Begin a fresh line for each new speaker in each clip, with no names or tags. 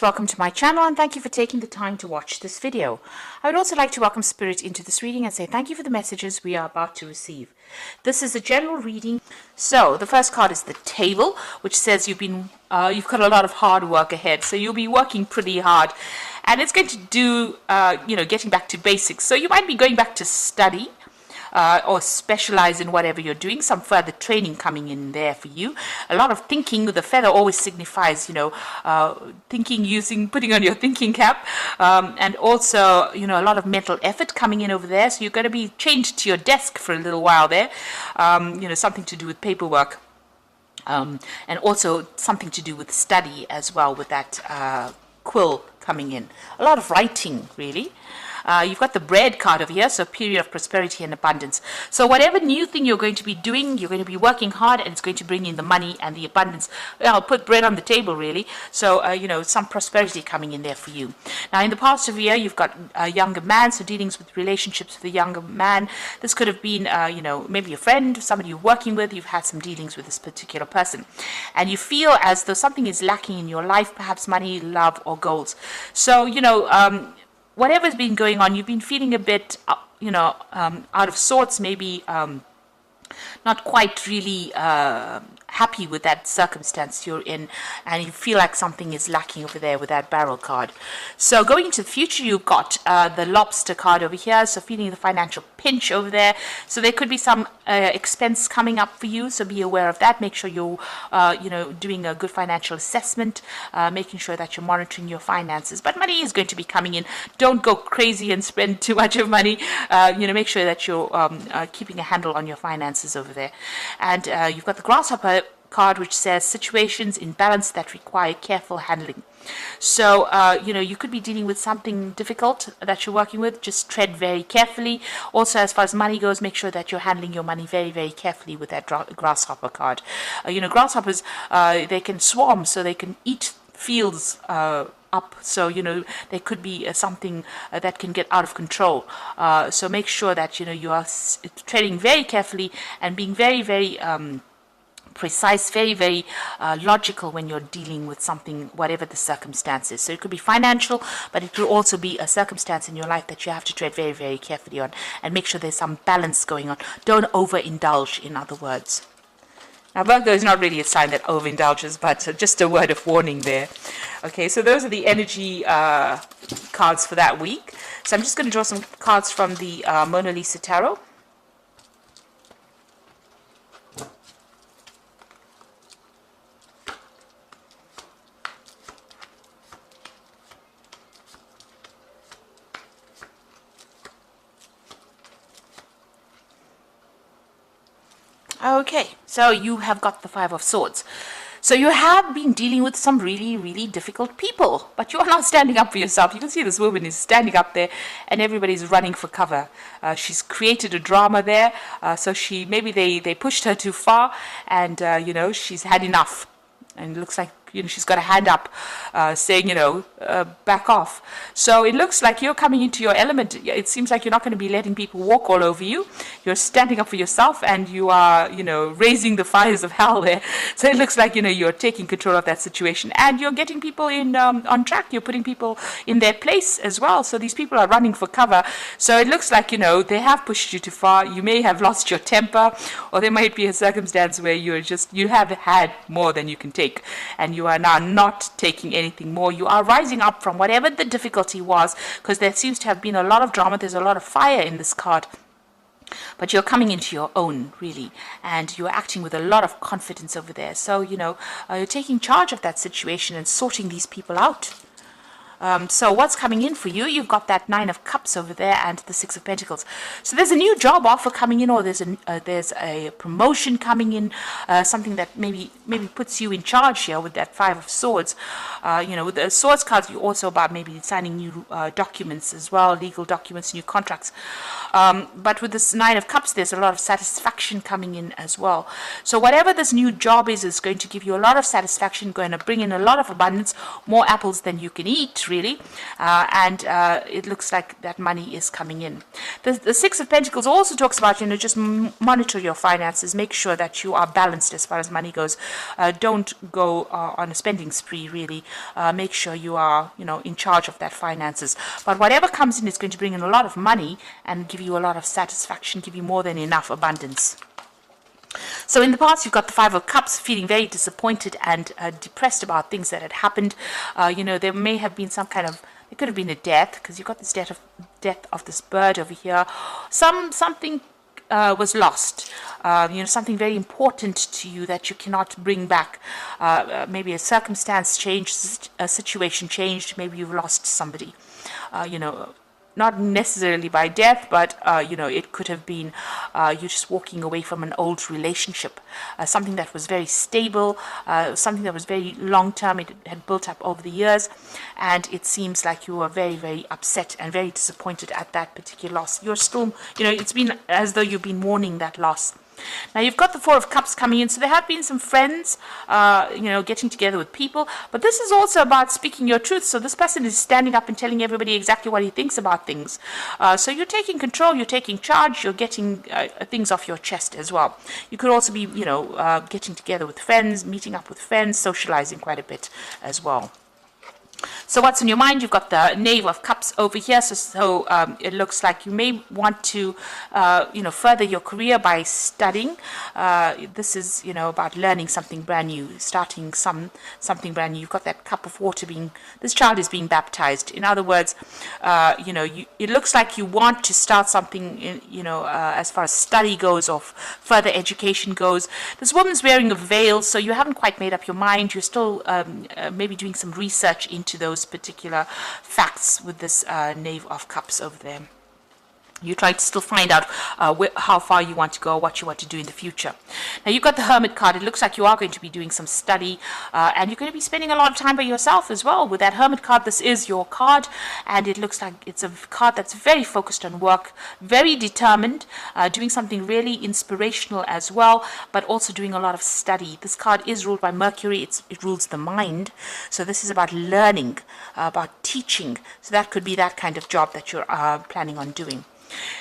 Welcome to my channel and thank you for taking the time to watch this video. I would also like to welcome Spirit into this reading and say thank you for the messages we are about to receive. This is a general reading. So the first card is the Table, which says you've got a lot of hard work ahead. So you'll be working pretty hard and it's going to do, getting back to basics. So you might be going back to study. Or specialize in whatever you're doing, some further training coming in there for you. A lot of thinking. The feather always signifies, thinking, putting on your thinking cap, and also, a lot of mental effort coming in over there. So you're going to be chained to your desk for a little while there, something to do with paperwork. And also something to do with study as well with that quill coming in. A lot of writing, really. You've got the bread card over here, so period of prosperity and abundance. So whatever new thing you're going to be doing, you're going to be working hard and it's going to bring in the money and the abundance. I'll put bread on the table, really. So, some prosperity coming in there for you. Now, in the past of year, you've got a younger man, so dealings with relationships with a younger man. This could have been, maybe a friend, somebody you're working with. You've had some dealings with this particular person. And you feel as though something is lacking in your life, perhaps money, love, or goals. So, whatever's been going on, you've been feeling a bit, out of sorts, maybe not quite really happy with that circumstance you're in, and you feel like something is lacking over there with that barrel card. So going into the future, you've got the lobster card over here, so feeling the financial pinch over there. So there could be some expense coming up for you, so be aware of that. Make sure you're doing a good financial assessment, making sure that you're monitoring your finances. But money is going to be coming in. Don't go crazy and spend too much of money. Make sure that you're keeping a handle on your finances over there. And you've got the grasshopper card, which says situations in balance that require careful handling. So, you could be dealing with something difficult that you're working with. Just tread very carefully. Also, as far as money goes, make sure that you're handling your money very, very carefully with that grasshopper card. Grasshoppers, they can swarm, so they can eat fields up. So, there could be something that can get out of control. So make sure that, you are treading very carefully and being very, very precise, very, very logical when you're dealing with something, whatever the circumstances. So it could be financial, but it could also be a circumstance in your life that you have to tread very, very carefully on and make sure there's some balance going on. Don't overindulge, in other words. Now, Virgo is not really a sign that overindulges, but just a word of warning there. Okay, so those are the energy cards for that week. So I'm just going to draw some cards from the Mona Lisa Tarot. Okay, so you have got the Five of Swords. So you have been dealing with some really, really difficult people, but you are not standing up for yourself. You can see this woman is standing up there and everybody's running for cover. She's created a drama there, so maybe they pushed her too far and, she's had enough. And it looks like, she's got a hand up saying, back off. So it looks like you're coming into your element. It seems like you're not going to be letting people walk all over you. You're standing up for yourself and you are, raising the fires of hell there. So it looks like, you're taking control of that situation and you're getting people in on track. You're putting people in their place as well. So these people are running for cover. So it looks like, they have pushed you too far. You may have lost your temper, or there might be a circumstance where you have had more than you can take. And you are now not taking anything more. You are rising up from whatever the difficulty was, because there seems to have been a lot of drama. There's a lot of fire in this card. But you're coming into your own, really, and you're acting with a lot of confidence over there. So, you're taking charge of that situation and sorting these people out. So what's coming in for you? You've got that Nine of Cups over there and the Six of Pentacles. So there's a new job offer coming in, or there's a promotion coming in, something that maybe puts you in charge here with that Five of Swords. With the Swords cards, you're also about maybe signing new documents as well, legal documents, new contracts. But with this Nine of Cups, there's a lot of satisfaction coming in as well. So whatever this new job is going to give you a lot of satisfaction, going to bring in a lot of abundance, more apples than you can eat, really, and it looks like that money is coming in. The Six of Pentacles also talks about, just monitor your finances, make sure that you are balanced as far as money goes. Don't go on a spending spree, really. Make sure you are, in charge of that finances. But whatever comes in is going to bring in a lot of money and give you a lot of satisfaction, give you more than enough abundance. So in the past, you've got the Five of Cups, feeling very disappointed and depressed about things that had happened. There may have been some kind of, it could have been a death, because you've got this death of this bird over here. Something was lost, something very important to you that you cannot bring back. Maybe a circumstance changed, a situation changed, maybe you've lost somebody, not necessarily by death, but, it could have been you just walking away from an old relationship, something that was very stable, something that was very long-term. It had built up over the years, and it seems like you were very, very upset and very disappointed at that particular loss. You're still, it's been as though you've been mourning that loss. Now you've got the Four of Cups coming in, so there have been some friends, getting together with people, but this is also about speaking your truth. So this person is standing up and telling everybody exactly what he thinks about things. So you're taking control, you're taking charge, you're getting things off your chest as well. You could also be, getting together with friends, meeting up with friends, socializing quite a bit as well. So what's on your mind? You've got the Knave of Cups over here. So it looks like you may want to, further your career by studying. This is, about learning something brand new, starting something brand new. You've got that cup of water this child is being baptized. In other words, it looks like you want to start something, as far as study goes or further education goes. This woman's wearing a veil, so you haven't quite made up your mind. You're still maybe doing some research into those particular facts with this Knave of Cups over there. You try to still find out how far you want to go, what you want to do in the future. Now, you've got the Hermit card. It looks like you are going to be doing some study, and you're going to be spending a lot of time by yourself as well. With that Hermit card, this is your card, and it looks like it's a card that's very focused on work, very determined, doing something really inspirational as well, but also doing a lot of study. This card is ruled by Mercury. It rules the mind. So this is about learning, about teaching. So that could be that kind of job that you're planning on doing.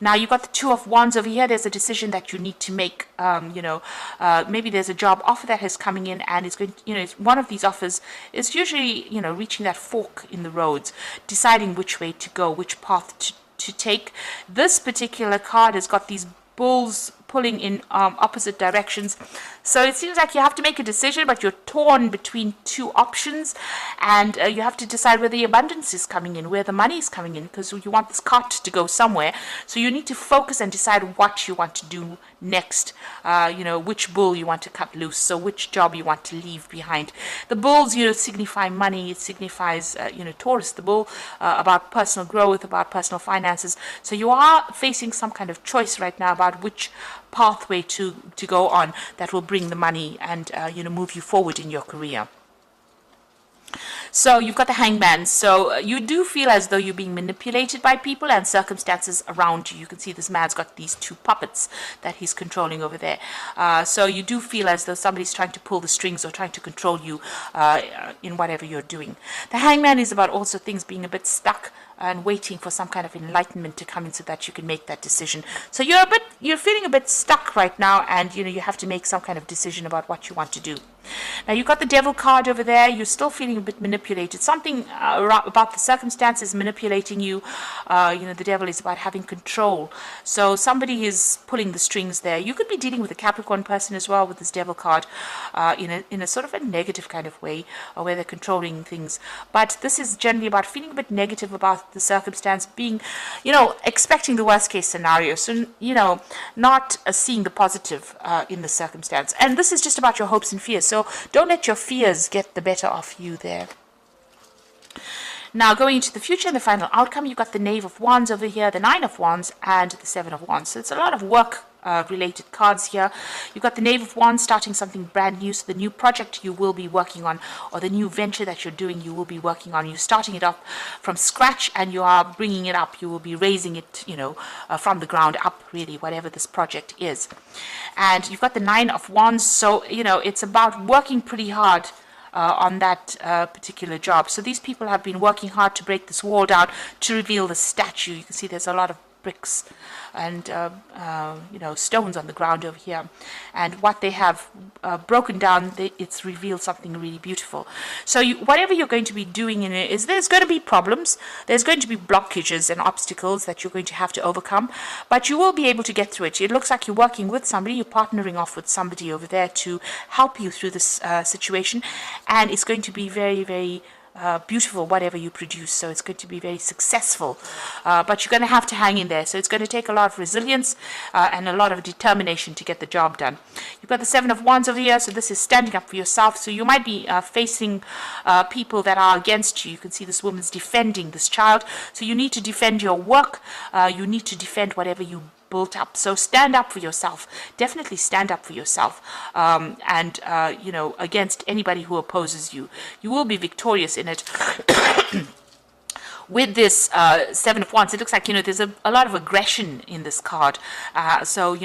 Now, you've got the Two of Wands over here. There's a decision that you need to make. Maybe there's a job offer that is coming in, and it's going to, one of these offers is usually, reaching that fork in the roads, deciding which way to go, which path to take. This particular card has got these bulls pulling in opposite directions. So it seems like you have to make a decision, but you're torn between two options, and you have to decide where the abundance is coming in, where the money is coming in, because you want this cart to go somewhere. So you need to focus and decide what you want to do next, which bull you want to cut loose, so which job you want to leave behind. The bulls, signify money. It signifies, Taurus, the bull, about personal growth, about personal finances. So you are facing some kind of choice right now about which pathway to go on that will bring the money and move you forward in your career. So you've got the Hangman. So you do feel as though you're being manipulated by people and circumstances around you. You can see this man's got these two puppets that he's controlling over there. So you do feel as though somebody's trying to pull the strings or trying to control you in whatever you're doing. The Hangman is about also things being a bit stuck and waiting for some kind of enlightenment to come in so that you can make that decision. So you're feeling a bit stuck right now, and you have to make some kind of decision about what you want to do. Now, you've got the Devil card over there. You're still feeling a bit manipulated. Something about the circumstances manipulating you. The Devil is about having control. So somebody is pulling the strings there. You could be dealing with a Capricorn person as well with this Devil card, in a sort of a negative kind of way, where they're controlling things. But this is generally about feeling a bit negative about the circumstance, being, expecting the worst case scenario. So, not seeing the positive in the circumstance. And this is just about your hopes and fears. So don't let your fears get the better of you there. Now, going into the future and the final outcome, you've got the Knave of Wands over here, the Nine of Wands, and the Seven of Wands. So it's a lot of work related cards here. You've got the Knave of Wands starting something brand new. So the new project you will be working on, or the new venture that you're doing, you will be working on. You're starting it up from scratch, and you are bringing it up. You will be raising it, from the ground up, really, whatever this project is. And you've got the Nine of Wands. So, it's about working pretty hard on that particular job. So these people have been working hard to break this wall down to reveal the statue. You can see there's a lot of bricks and stones on the ground over here, and what they have broken down, it's revealed something really beautiful. So whatever you're going to be doing in it is, there's going to be problems, there's going to be blockages and obstacles that you're going to have to overcome, but you will be able to get through it. It looks like you're working with somebody, you're partnering off with somebody over there to help you through this situation, and it's going to be very, very beautiful, whatever you produce. So it's going to be very successful, but you're going to have to hang in there. So it's going to take a lot of resilience and a lot of determination to get the job done. You've got the Seven of Wands over here, so this is standing up for yourself. So you might be facing people that are against you. You can see this woman's defending this child, so you need to defend your work, you need to defend whatever you built up. So stand up for yourself, definitely stand up for yourself, and against anybody who opposes you. You will be victorious in it. With this Seven of Wands, it looks like there's a lot of aggression in this card. So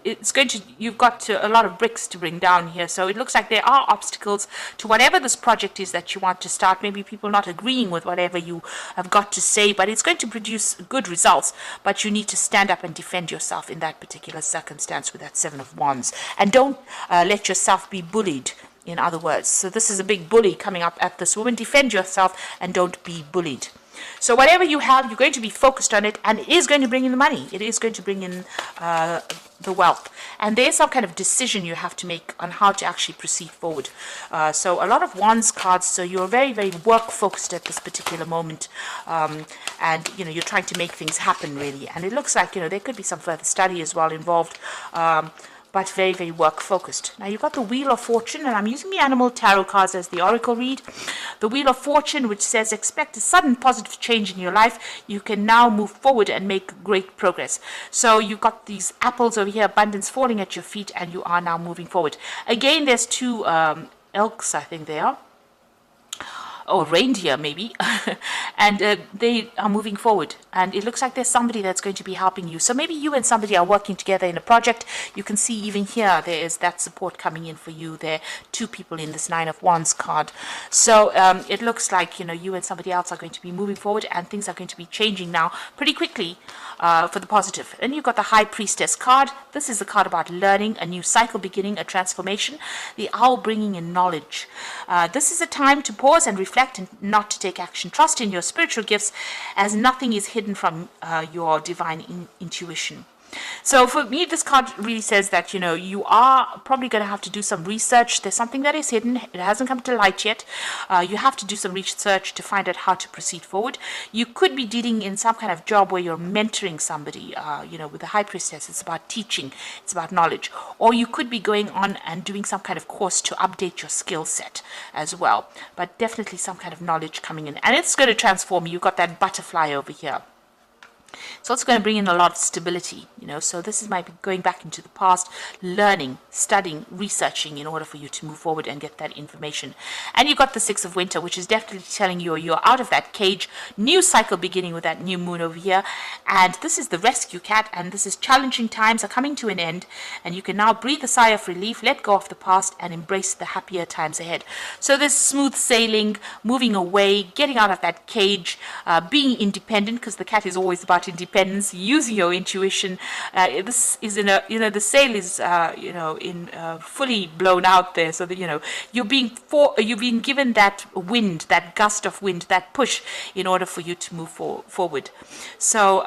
it's going to, you've got a lot of bricks to bring down here. So it looks like there are obstacles to whatever this project is that you want to start. Maybe people not agreeing with whatever you have got to say, but it's going to produce good results. But you need to stand up and defend yourself in that particular circumstance with that Seven of Wands, and don't let yourself be bullied. In other words, so this is a big bully coming up at this woman. Defend yourself and don't be bullied. So whatever you have, you're going to be focused on it, and it is going to bring in the money. It is going to bring in the wealth. And there's some kind of decision you have to make on how to actually proceed forward. So a lot of Wands cards, so you're very, very work-focused at this particular moment. And, you're trying to make things happen, really. And it looks like, there could be some further study as well involved. But very, very work-focused. Now, you've got the Wheel of Fortune, and I'm using the Animal Tarot cards as the Oracle read. The Wheel of Fortune, which says, expect a sudden positive change in your life. You can now move forward and make great progress. So you've got these apples over here, abundance falling at your feet, and you are now moving forward. Again, there's two elks, I think they are. Or reindeer maybe, and they are moving forward, and it looks like there's somebody that's going to be helping you. So maybe you and somebody are working together in a project. You can see even here there is that support coming in for you. There are two people in this Nine of Wands card. So it looks like you and somebody else are going to be moving forward, and things are going to be changing now pretty quickly for the positive. Then you've got the High Priestess card. This is a card about learning, a new cycle beginning, a transformation. The Owl bringing in knowledge. This is a time to pause and reflect and not to take action. Trust in your spiritual gifts, as nothing is hidden from your divine intuition. So for me, this card really says that, you are probably going to have to do some research. There's something that is hidden. It hasn't come to light yet. You have to do some research to find out how to proceed forward. You could be dealing in some kind of job where you're mentoring somebody. With the High Priestess, it's about teaching. It's about knowledge. Or you could be going on and doing some kind of course to update your skill set as well. But definitely some kind of knowledge coming in. And it's going to transform you. You've got that butterfly over here. So it's going to bring in a lot of stability, so this might be going back into the past, learning, studying, researching in order for you to move forward and get that information. And you've got the Six of Winter, which is definitely telling you you're out of that cage, new cycle beginning with that new moon over here. And this is the Rescue Cat, and this is challenging times are coming to an end, and you can now breathe a sigh of relief, let go of the past, and embrace the happier times ahead. So there's smooth sailing, moving away, getting out of that cage, being independent, because the cat is always about independence, using your intuition. This is in a, the sail is, fully blown out there, so that, you're being given that wind, that gust of wind, that push in order for you to move forward. So,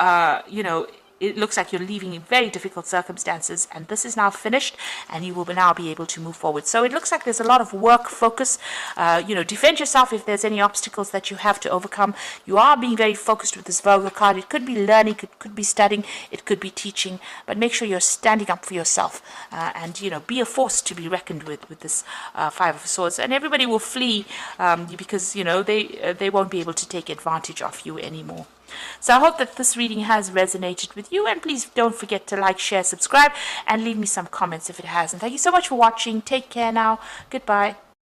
it looks like you're leaving in very difficult circumstances, and this is now finished, and you will now be able to move forward. So it looks like there's a lot of work focus. Defend yourself if there's any obstacles that you have to overcome. You are being very focused with this Virgo card. It could be learning, it could be studying, it could be teaching, but make sure you're standing up for yourself, and be a force to be reckoned with this Five of Swords. And everybody will flee because they won't be able to take advantage of you anymore. So I hope that this reading has resonated with you, and please don't forget to like, share, subscribe, and leave me some comments if it has. And thank you so much for watching. Take care now. Goodbye.